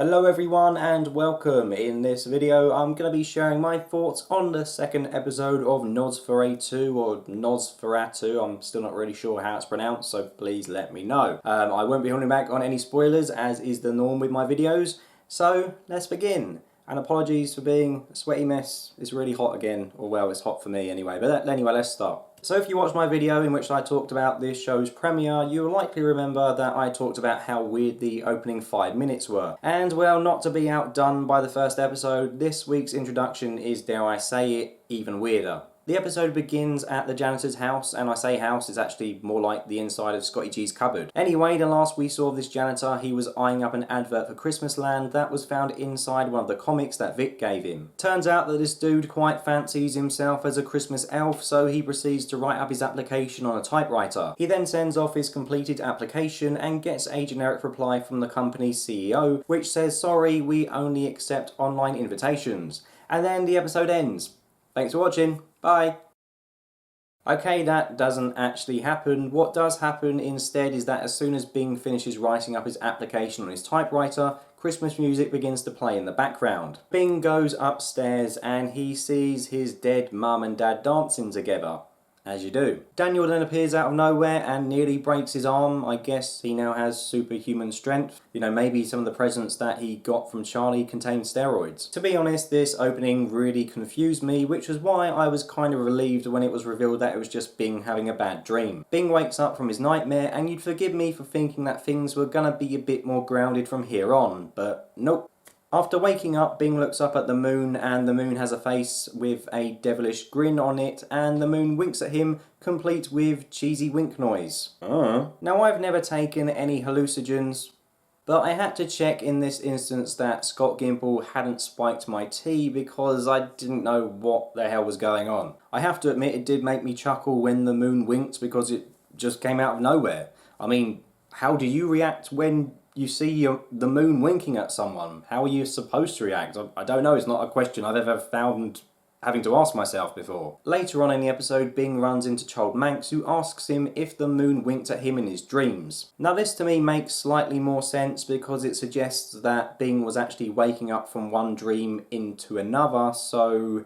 Hello everyone and welcome. In this video I'm going to be sharing my thoughts on the second episode of NOS4A2 or NOS4A2. I'm still not really sure how it's pronounced, so please let me know. I won't be holding back on any spoilers as is the norm with my videos, so let's begin. And apologies for being a sweaty mess. It's really hot again, or well, it's hot for me anyway. But anyway, let's start. So if you watched my video in which I talked about this show's premiere, you'll likely remember that I talked about how weird the opening 5 minutes were. And well, not to be outdone by the first episode, this week's introduction is, dare I say it, even weirder. The episode begins at the janitor's house, and I say house, it's actually more like the inside of Scotty G's cupboard. Anyway, the last we saw of this janitor, he was eyeing up an advert for Christmasland that was found inside one of the comics that Vick gave him. Turns out that this dude quite fancies himself as a Christmas elf, so he proceeds to write up his application on a typewriter. He then sends off his completed application and gets a generic reply from the company's CEO, which says, "Sorry, we only accept online invitations." And then the episode ends. Thanks for watching. Bye. Okay, that doesn't actually happen. What does happen instead is that as soon as Bing finishes writing up his application on his typewriter, Christmas music begins to play in the background. Bing goes upstairs and he sees his dead mum and dad dancing together. As you do. Daniel then appears out of nowhere and nearly breaks his arm. I guess he now has superhuman strength. You know, maybe some of the presents that he got from Charlie contained steroids. To be honest, this opening really confused me, which was why I was kind of relieved when it was revealed that it was just Bing having a bad dream. Bing wakes up from his nightmare, and you'd forgive me for thinking that things were gonna be a bit more grounded from here on, but nope. After waking up, Bing looks up at the moon, and the moon has a face with a devilish grin on it, and the moon winks at him, complete with cheesy wink noise. Now, I've never taken any hallucinogens, but I had to check in this instance that Scott Gimple hadn't spiked my tea because I didn't know what the hell was going on. I have to admit it did make me chuckle when the moon winked because it just came out of nowhere. I mean, how do you react when you see the moon winking at someone? How are you supposed to react? I don't know, it's not a question I've ever found having to ask myself before. Later on in the episode, Bing runs into Charles Manx, who asks him if the moon winked at him in his dreams. Now this to me makes slightly more sense because it suggests that Bing was actually waking up from one dream into another, so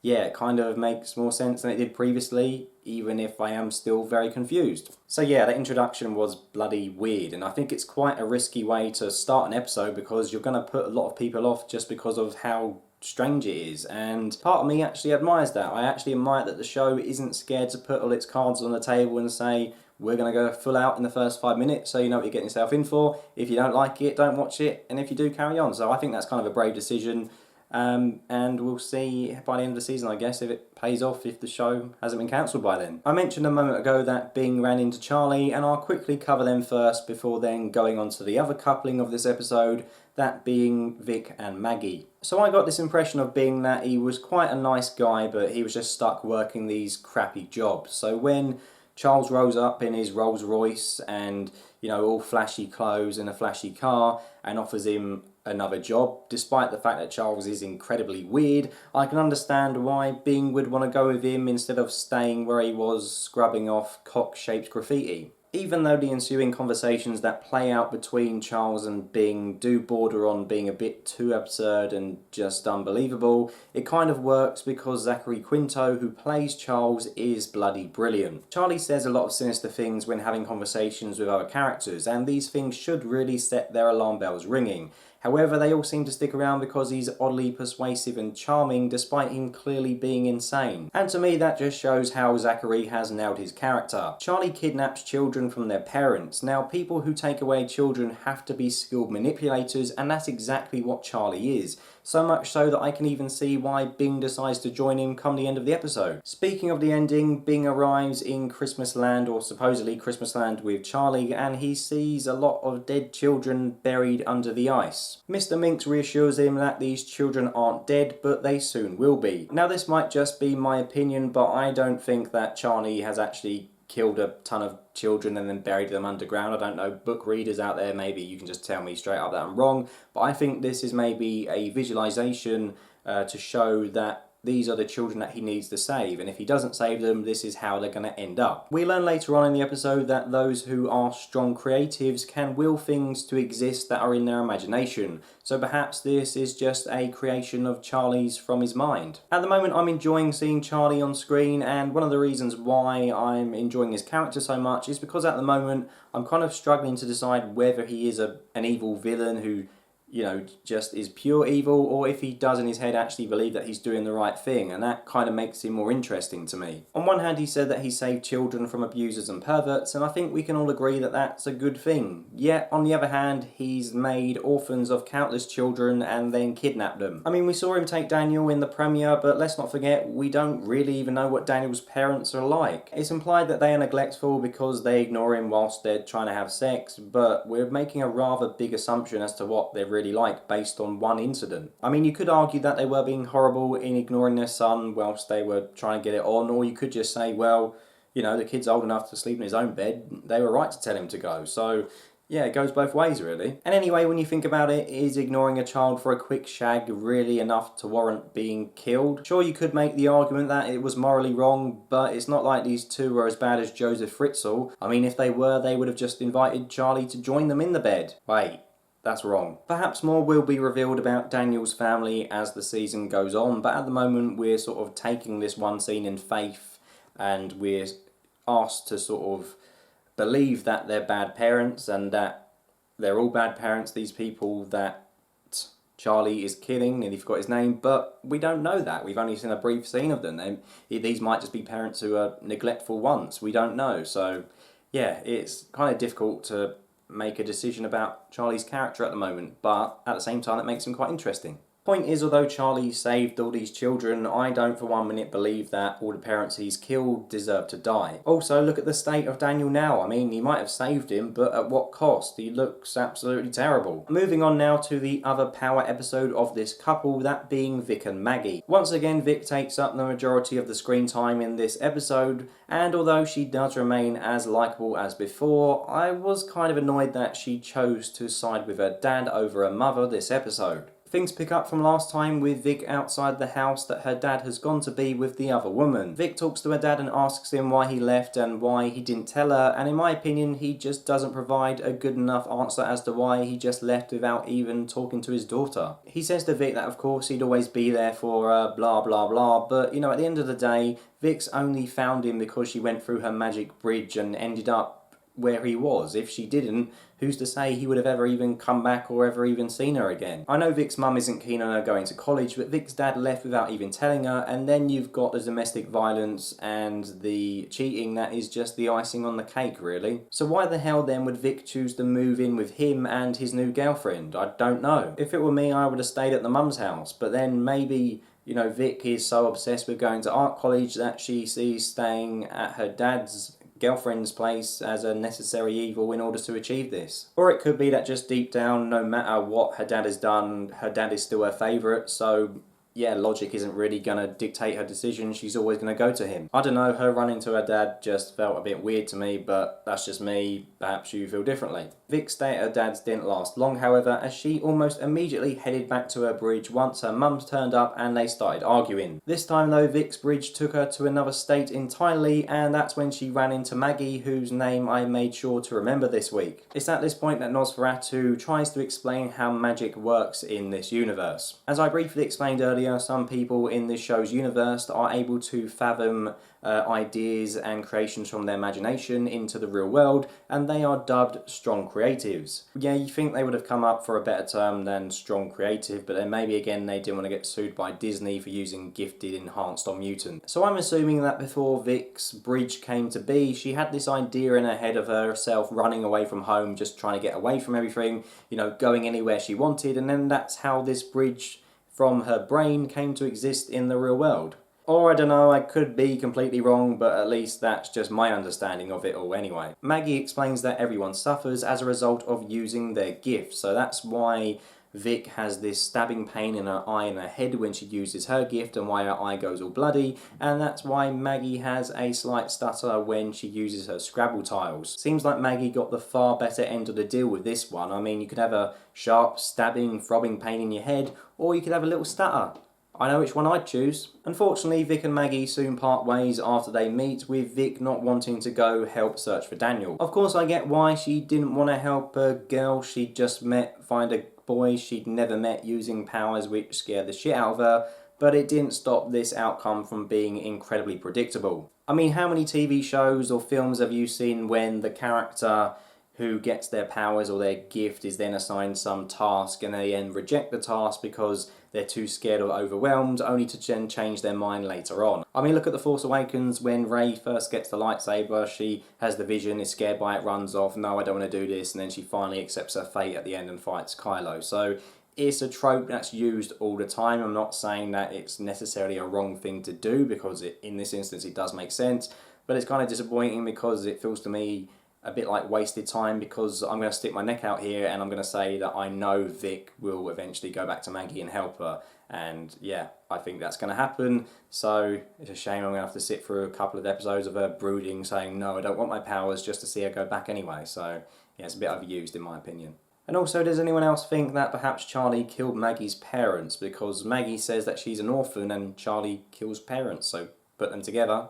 yeah, it kind of makes more sense than it did previously, even if I am still very confused. So yeah, that introduction was bloody weird, and I think it's quite a risky way to start an episode because you're going to put a lot of people off just because of how strange it is, and part of me actually admires that. I actually admire that the show isn't scared to put all its cards on the table and say, we're going to go full out in the first 5 minutes so you know what you're getting yourself in for. If you don't like it, don't watch it, and if you do, carry on. So I think that's kind of a brave decision. And we'll see by the end of the season, I guess, if it pays off, if the show hasn't been cancelled by then. I mentioned a moment ago that Bing ran into Charlie, and I'll quickly cover them first before then going on to the other coupling of this episode, that being Vick and Maggie. So I got this impression of Bing that he was quite a nice guy, but he was just stuck working these crappy jobs. So when Charles rose up in his Rolls Royce and, you know, all flashy clothes and a flashy car and offers him another job, despite the fact that Charles is incredibly weird, I can understand why Bing would want to go with him instead of staying where he was scrubbing off cock-shaped graffiti. Even though the ensuing conversations that play out between Charles and Bing do border on being a bit too absurd and just unbelievable, it kind of works because Zachary Quinto, who plays Charles, is bloody brilliant. Charlie says a lot of sinister things when having conversations with other characters, and these things should really set their alarm bells ringing. However, they all seem to stick around because he's oddly persuasive and charming despite him clearly being insane. And to me that just shows how Zachary has nailed his character. Charlie kidnaps children from their parents. Now people who take away children have to be skilled manipulators, and that's exactly what Charlie is. So much so that I can even see why Bing decides to join him come the end of the episode. Speaking of the ending, Bing arrives in Christmasland, or supposedly Christmasland, with Charlie, and he sees a lot of dead children buried under the ice. Mr. Minx reassures him that these children aren't dead, but they soon will be. Now this might just be my opinion, but I don't think that Charlie has actually killed a ton of children and then buried them underground. I don't know, book readers out there, maybe you can just tell me straight up that I'm wrong, but I think this is maybe a visualization to show that these are the children that he needs to save, and if he doesn't save them, this is how they're going to end up. We learn later on in the episode that those who are strong creatives can will things to exist that are in their imagination, so perhaps this is just a creation of Charlie's from his mind. At the moment, I'm enjoying seeing Charlie on screen, and one of the reasons why I'm enjoying his character so much is because at the moment I'm kind of struggling to decide whether he is an evil villain who, you know, just is pure evil, or if he does in his head actually believe that he's doing the right thing, and that kind of makes him more interesting to me. On one hand, he said that he saved children from abusers and perverts, and I think we can all agree that that's a good thing. Yet, on the other hand, he's made orphans of countless children and then kidnapped them. I mean, we saw him take Daniel in the premiere, but let's not forget, we don't really even know what Daniel's parents are like. It's implied that they are neglectful because they ignore him whilst they're trying to have sex, but we're making a rather big assumption as to what they're really like based on one incident. I mean, you could argue that they were being horrible in ignoring their son whilst they were trying to get it on, or you could just say, well, you know, the kid's old enough to sleep in his own bed, they were right to tell him to go. So yeah, it goes both ways really. And anyway, when you think about it, is ignoring a child for a quick shag really enough to warrant being killed? Sure, you could make the argument that it was morally wrong, but it's not like these two were as bad as Joseph Fritzl. I mean, if they were, they would have just invited Charlie to join them in the bed. Wait. That's wrong. Perhaps more will be revealed about Daniel's family as the season goes on, but at the moment we're sort of taking this one scene in faith, and we're asked to sort of believe that they're bad parents and that they're all bad parents, these people that Charlie is killing, and he forgot his name, but we don't know that. We've only seen a brief scene of them. These might just be parents who are neglectful once. We don't know. So yeah, it's kind of difficult to make a decision about Charlie's character at the moment, but at the same time it makes him quite interesting. Point is, although Charlie saved all these children, I don't for 1 minute believe that all the parents he's killed deserve to die. Also, look at the state of Daniel now. I mean, he might have saved him, but at what cost? He looks absolutely terrible. Moving on now to the other power episode of this couple, that being Vick and Maggie. Once again, Vick takes up the majority of the screen time in this episode, and although she does remain as likeable as before, I was kind of annoyed that she chose to side with her dad over her mother this episode. Things pick up from last time with Vick outside the house that her dad has gone to be with the other woman. Vick talks to her dad and asks him why he left and why he didn't tell her, and in my opinion he just doesn't provide a good enough answer as to why he just left without even talking to his daughter. He says to Vick that of course he'd always be there for her, blah blah blah, but you know, at the end of the day, Vick's only found him because she went through her magic bridge and ended up where he was. If she didn't, who's to say he would have ever even come back or ever even seen her again? I know Vick's mum isn't keen on her going to college, but Vick's dad left without even telling her, and then you've got the domestic violence and the cheating that is just the icing on the cake, really. So why the hell then would Vick choose to move in with him and his new girlfriend? I don't know. If it were me, I would have stayed at the mum's house, but then maybe, you know, Vick is so obsessed with going to art college that she sees staying at her dad's girlfriend's place as a necessary evil in order to achieve this. Or it could be that just deep down, no matter what her dad has done, her dad is still her favourite, so yeah, logic isn't really going to dictate her decision, she's always going to go to him. I don't know, her running to her dad just felt a bit weird to me, but that's just me, perhaps you feel differently. Vick's stay at her dad's didn't last long, however, as she almost immediately headed back to her bridge once her mum's turned up and they started arguing. This time though, Vick's bridge took her to another state entirely, and that's when she ran into Maggie, whose name I made sure to remember this week. It's at this point that NOS4A2 tries to explain how magic works in this universe. As I briefly explained earlier, some people in this show's universe are able to fathom ideas and creations from their imagination into the real world, and they are dubbed strong creatives. Yeah, you think they would have come up for a better term than strong creative, but then maybe again they didn't want to get sued by Disney for using gifted, enhanced, or mutant. So I'm assuming that before Vick's bridge came to be, she had this idea in her head of herself running away from home, just trying to get away from everything, you know, going anywhere she wanted, and then that's how this bridge from her brain came to exist in the real world. Or I don't know, I could be completely wrong, but at least that's just my understanding of it all anyway. Maggie explains that everyone suffers as a result of using their gift, so that's why Vick has this stabbing pain in her eye and her head when she uses her gift, and why her eye goes all bloody, and that's why Maggie has a slight stutter when she uses her Scrabble tiles. Seems like Maggie got the far better end of the deal with this one. I mean, you could have a sharp, stabbing, throbbing pain in your head, or you could have a little stutter. I know which one I'd choose. Unfortunately, Vick and Maggie soon part ways after they meet, with Vick not wanting to go help search for Daniel. Of course, I get why she didn't want to help a girl she'd just met find a boy she'd never met using powers which scared the shit out of her, but it didn't stop this outcome from being incredibly predictable. I mean, how many TV shows or films have you seen when the character who gets their powers or their gift is then assigned some task and they then reject the task because they're too scared or overwhelmed, only to then change their mind later on? I mean, look at The Force Awakens. When Rey first gets the lightsaber, she has the vision, is scared by it, runs off, no, I don't want to do this, and then she finally accepts her fate at the end and fights Kylo. So it's a trope that's used all the time. I'm not saying that it's necessarily a wrong thing to do, because in this instance it does make sense, but it's kind of disappointing because it feels to me a bit like wasted time, because I'm going to stick my neck out here and I'm going to say that I know Vick will eventually go back to Maggie and help her, and yeah, I think that's going to happen. So it's a shame I'm going to have to sit through a couple of episodes of her brooding, saying no, I don't want my powers, just to see her go back anyway. So yeah, it's a bit overused in my opinion. And also, does anyone else think that perhaps Charlie killed Maggie's parents? Because Maggie says that she's an orphan and Charlie kills parents, so put them together.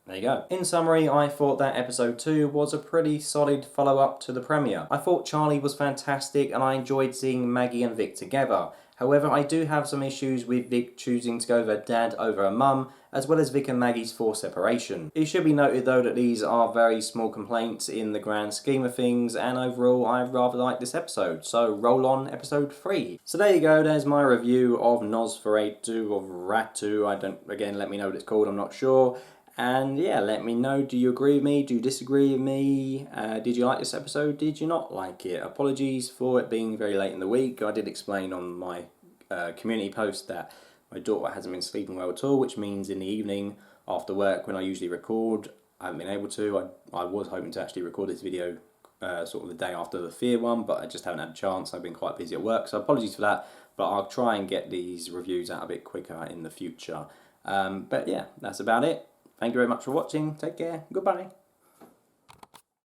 There you go. In summary, I thought that episode 2 was a pretty solid follow-up to the premiere. I thought Charlie was fantastic and I enjoyed seeing Maggie and Vick together. However, I do have some issues with Vick choosing to go with her dad over her mum, as well as Vick and Maggie's forced separation. It should be noted though that these are very small complaints in the grand scheme of things, and overall I rather like this episode, so roll on episode 3. So there you go, there's my review of NOS4A2 or RATU, again, let me know what it's called, I'm not sure. And yeah, let me know, do you agree with me, do you disagree with me, did you like this episode, did you not like it? Apologies for it being very late in the week. I did explain on my community post that my daughter hasn't been sleeping well at all, which means in the evening after work when I usually record, I haven't been able to. I was hoping to actually record this video sort of the day after the Fear one, but I just haven't had a chance. I've been quite busy at work, so apologies for that, but I'll try and get these reviews out a bit quicker in the future. But yeah, that's about it. Thank you very much for watching. Take care. Goodbye.